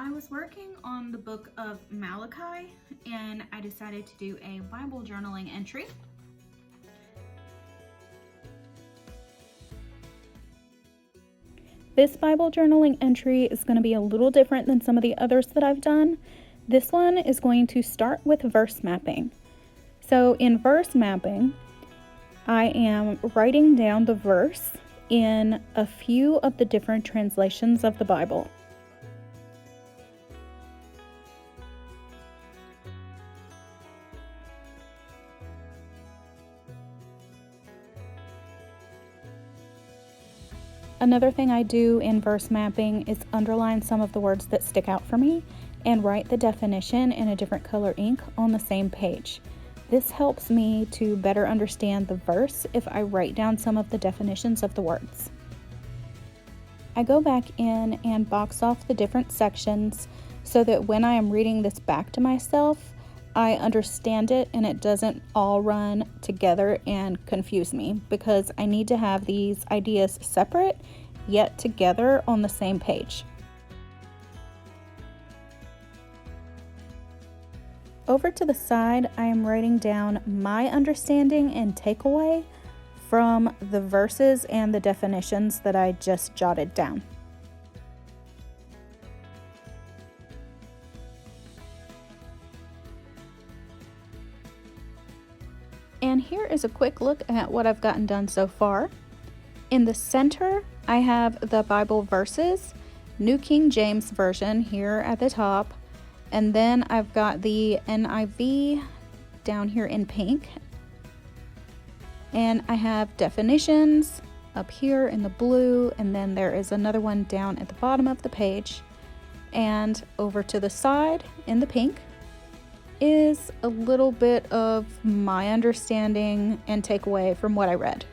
I was working on the book of Malachi and I decided to do a Bible journaling entry. This Bible journaling entry is going to be a little different than some of the others that I've done. This one is going to start with verse mapping. So in verse mapping, I am writing down the verse in a few of the different translations of the Bible. Another thing I do in verse mapping is underline some of the words that stick out for me and write the definition in a different color ink on the same page. This helps me to better understand the verse if I write down some of the definitions of the words. I go back in and box off the different sections so that when I am reading this back to myself, I understand it and it doesn't all run together and confuse me, because I need to have these ideas separate yet together on the same page. Over to the side, I am writing down my understanding and takeaway from the verses and the definitions that I just jotted down. And here is a quick look at what I've gotten done so far. In the center, I have the Bible verses, New King James Version here at the top, and then I've got the NIV down here in pink. And I have definitions up here in the blue, and then there is another one down at the bottom of the page. And over to the side in the pink is a little bit of my understanding and takeaway from what I read.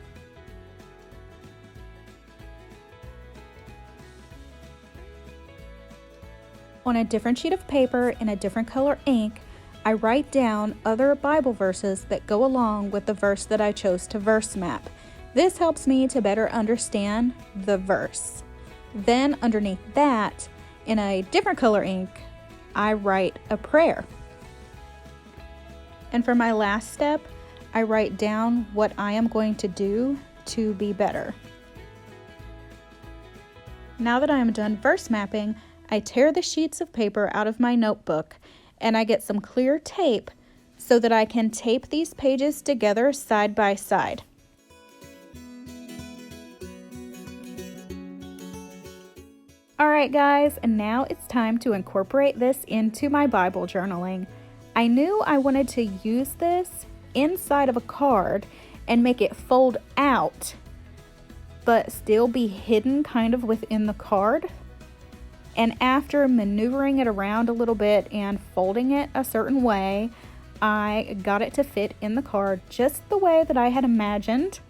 On a different sheet of paper in a different color ink, I write down other Bible verses that go along with the verse that I chose to verse map. This helps me to better understand the verse. Then underneath that, in a different color ink, I write a prayer. And for my last step, I write down what I am going to do to be better. Now that I am done verse mapping, I tear the sheets of paper out of my notebook and I get some clear tape so that I can tape these pages together side by side. Alright guys, and now it's time to incorporate this into my Bible journaling. I knew I wanted to use this inside of a card and make it fold out, but still be hidden kind of within the card. And after maneuvering it around a little bit and folding it a certain way, I got it to fit in the card just the way that I had imagined,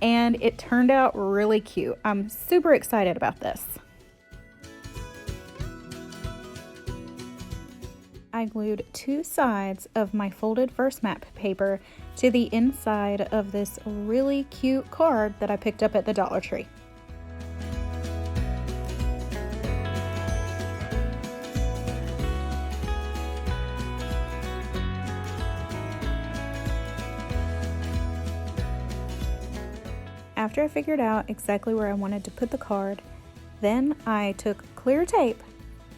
and it turned out really cute. I'm super excited about this. I glued two sides of my folded verse map paper to the inside of this really cute card that I picked up at the Dollar Tree. After I figured out exactly where I wanted to put the card, then I took clear tape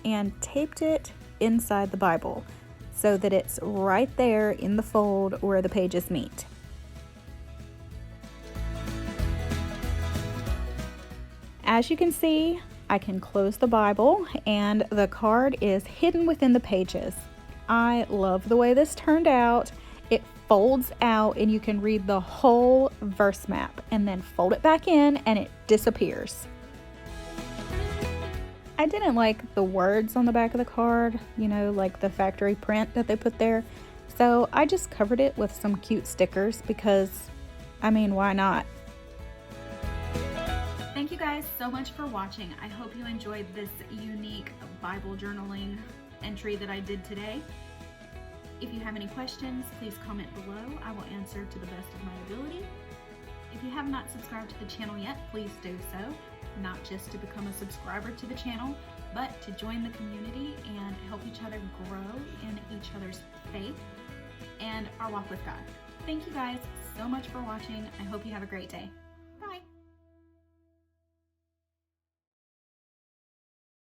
and taped it inside the Bible so that it's right there in the fold where the pages meet. As you can see, I can close the Bible and the card is hidden within the pages. I love the way this turned out. It folds out and you can read the whole verse map and then fold it back in and it disappears. I didn't like the words on the back of the card, you know, like the factory print that they put there. So I just covered it with some cute stickers because, I mean, why not? Thank you guys so much for watching. I hope you enjoyed this unique Bible journaling entry that I did today. If you have any questions, please comment below. I will answer to the best of my ability. If you have not subscribed to the channel yet, please do so. Not just to become a subscriber to the channel, but to join the community and help each other grow in each other's faith and our walk with God. Thank you guys so much for watching. I hope you have a great day.